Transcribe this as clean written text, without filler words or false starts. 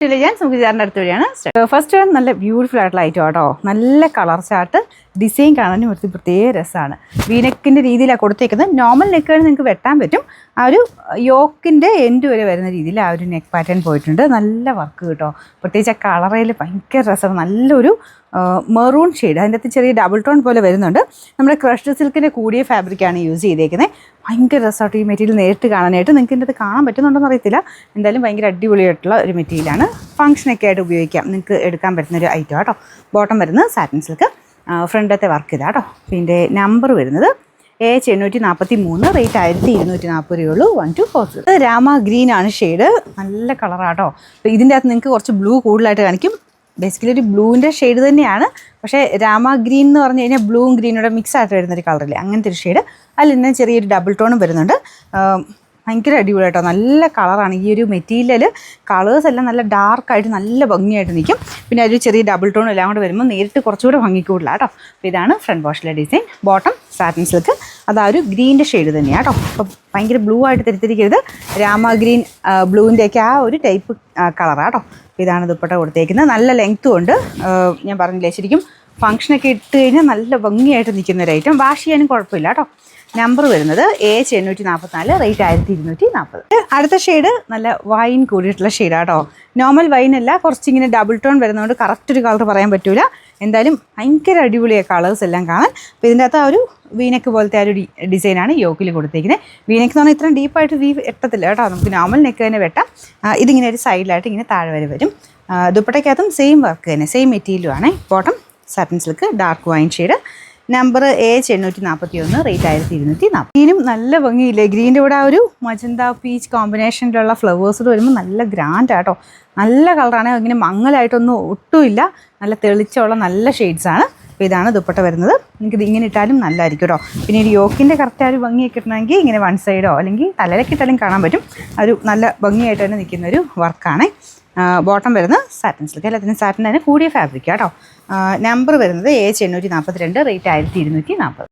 ഞാൻ സുഖിചാറിൻ്റെ അടുത്ത് വഴിയാണ്. ഫസ്റ്റ് വൺ നല്ല ബ്യൂട്ടിഫുൾ ആയിട്ടുള്ള ഐറ്റം കേട്ടോ. നല്ല കളർ ചാർട്ട്, ഡിസൈൻ കാണാനും ഒരു പ്രത്യേക രസമാണ്. വീനെക്കിൻ്റെ രീതിയിലാണ് കൊടുത്തേക്കുന്നത്. നോർമൽ നെക്കാണ് നിങ്ങൾക്ക് വെട്ടാൻ പറ്റും. ആ ഒരു യോക്കിൻ്റെ എൻഡ് വരെ വരുന്ന രീതിയിൽ ആ ഒരു നെക്ക് പാറ്റേൺ പോയിട്ടുണ്ട്. നല്ല വർക്ക് കേട്ടോ. പ്രത്യേകിച്ച് ആ കളറയിൽ ഭയങ്കര രസമാണ്. നല്ലൊരു മെറൂൺ ഷെയ്ഡ്, അതിൻ്റെ അകത്ത് ചെറിയ ഡബിൾ ടോൺ പോലെ വരുന്നുണ്ട്. നമ്മുടെ ക്രഷ്ഡ് സിൽക്കിൻ്റെ കൂടിയ ഫാബ്രിക്കാണ് യൂസ് ചെയ്തേക്കുന്നത്. ഭയങ്കര രസമായിട്ട് ഈ മെറ്റീരിയൽ നേരിട്ട് കാണാനായിട്ട്. നിങ്ങൾക്ക് ഇതിൻ്റെ അത് കാണാൻ പറ്റുന്നുണ്ടോയെന്ന് അറിയത്തില്ല. എന്തായാലും ഭയങ്കര അടിപൊളിയായിട്ടുള്ള ഒരു മെറ്റീരിയലാണ്. ഫംഗ്ഷനൊക്കെ ആയിട്ട് ഉപയോഗിക്കാം, നിങ്ങൾക്ക് എടുക്കാൻ പറ്റുന്നൊരു ഐറ്റം കേട്ടോ. ബോട്ടം വരുന്നത് സാറ്റിൻ സിൽക്ക്, ഫ്രണ്ടത്തെ വർക്ക് ഇതാ കേട്ടോ. പിന്നെ നമ്പർ വരുന്നത് AH843, റേറ്റ് 1240 രൂപയുള്ളൂ. 1240. രാമ ഗ്രീൻ ആണ് ഷെയ്ഡ്. നല്ല കളറാട്ടോ. അപ്പോൾ ഇതിൻ്റെ അകത്ത് നിങ്ങൾക്ക് കുറച്ച് ബ്ലൂ കൂടുതലായിട്ട് കാണിക്കും. ബേസിക്കലി ഒരു ബ്ലൂവിൻ്റെ ഷെയ്ഡ് തന്നെയാണ്, പക്ഷേ രാമ ഗ്രീൻ എന്ന് പറഞ്ഞു കഴിഞ്ഞാൽ ബ്ലൂവും ഗ്രീനോടെ മിക്സ് ആയിട്ട് വരുന്നൊരു കളറില്ലേ, അങ്ങനത്തെ ഒരു ഷെയ്ഡ്. അതിൽ തന്നെ ചെറിയൊരു ഡബിൾ ടോണും വരുന്നുണ്ട്. ഭയങ്കര അടിപൊളിയായിട്ടോ. നല്ല കളറാണ്. ഈ ഒരു മെറ്റീരിയൽ കളേഴ്സ് എല്ലാം നല്ല ഡാർക്കായിട്ട് നല്ല ഭംഗിയായിട്ട് നിൽക്കും. പിന്നെ ഒരു ചെറിയ ഡബിൾ ടോണും എല്ലാം കൂടെ വരുമ്പോൾ നേരിട്ട് കുറച്ചുകൂടെ ഭംഗി കൂടുതലാണ് കേട്ടോ. അപ്പോൾ ഇതാണ് ഫ്രണ്ട് വാഷിലെ ഡിസൈൻ. ബോട്ടം സാറ്റിൻ സിൽക്ക്, അതാ ഒരു ഗ്രീൻ്റെ ഷെയ്ഡ് തന്നെയാണ് കേട്ടോ. അപ്പോൾ ഭയങ്കര ബ്ലൂ ആയിട്ട് തിരിച്ചിരിക്കരുത്. രാമ ഗ്രീൻ ബ്ലൂവിൻ്റെയൊക്കെ ആ ഒരു ടൈപ്പ് കളറാണ് കേട്ടോ. അപ്പോൾ ഇതാണ് ദുപ്പട്ട കൊടുത്തേക്കുന്നത്. നല്ല ലെങ്ത്തും ഉണ്ട്. ഞാൻ പറഞ്ഞില്ലേ, ശരിക്കും ഫംഗ്ഷനൊക്കെ ഇട്ട് കഴിഞ്ഞാൽ നല്ല ഭംഗിയായിട്ട് നിൽക്കുന്ന ഒരു ഐറ്റം. വാഷ് ചെയ്യാനും കുഴപ്പമില്ല കേട്ടോ. നമ്പർ വരുന്നത് AH844, റേറ്റ് 1240. അടുത്ത ഷെയ്ഡ് നല്ല വൈൻ കൂടിയിട്ടുള്ള ഷെയ്ഡാണ് കേട്ടോ. നോർമൽ വൈനല്ല, കുറച്ചിങ്ങനെ ഡബിൾ ടോൺ വരുന്നതുകൊണ്ട് കറക്റ്റ് ഒരു കളർ പറയാൻ പറ്റില്ല. എന്തായാലും ഭയങ്കര അടിപൊളിയാണ് കളേഴ്സ് എല്ലാം കാണാൻ. അപ്പോൾ ഇതിൻ്റെ അകത്ത് ആ ഒരു വീനെക്ക് പോലത്തെ ആ ഒരു ഡിസൈനാണ് യോക്കിൽ കൊടുത്തേക്കുന്നത്. വീനെക്ക് എന്ന് പറഞ്ഞാൽ ഇത്രയും ഡീപ്പായിട്ട് എട്ടത്തില്ല കേട്ടോ. നമുക്ക് നോർമൽ നെക്ക് തന്നെ വെട്ടാം. ഇതിങ്ങനെ ഒരു സൈഡിലായിട്ട് ഇങ്ങനെ താഴെ വരെ വരും. ദുപ്പട്ടയ്ക്കകത്തും സെയിം വർക്ക് തന്നെ, സെയിം മെറ്റീരിയലും ആണ്. Bottom satin silk, dark wine shade. Number AH841, rate 1240. ഗ്രീനും നല്ല ഭംഗിയില്ലേ. ഗ്രീൻ്റെ കൂടെ ആ ഒരു മജന്ത പീച്ച് കോമ്പിനേഷനിലുള്ള ഫ്ലവേഴ്സോട് വരുമ്പോൾ നല്ല ഗ്രാൻഡ് ആട്ടോ. നല്ല കളറാണ്. ഇങ്ങനെ മങ്ങലായിട്ടൊന്നും ഒട്ടുമില്ല. നല്ല തെളിച്ചമുള്ള നല്ല ഷെയ്ഡ്സാണ്. അപ്പോൾ ഇതാണ് ദുപ്പട്ട വരുന്നത്. നിങ്ങൾക്ക് ഇങ്ങനെ ഇട്ടാലും നല്ലതായിരിക്കും കേട്ടോ. പിന്നെ ഒരു യോക്കിൻ്റെ കറക്റ്റ് ആ ഒരു ഭംഗിയൊക്കെ ഇട്ടണമെങ്കിൽ ഇങ്ങനെ വൺ സൈഡോ അല്ലെങ്കിൽ തലയിലൊക്കെ ഇട്ടാലും കാണാൻ പറ്റും. ഒരു നല്ല ഭംഗിയായിട്ട് തന്നെ നിൽക്കുന്നൊരു വർക്കാണ്. ബോട്ടം വരുന്നത് സാറ്റിൻ സിൽക്ക്, എല്ലാത്തിനും സാറ്റിൻ തന്നെ കൂടിയ ഫാബ്രിക് കേട്ടോ. നമ്പർ വരുന്നത് AH842, റേറ്റ് 1240.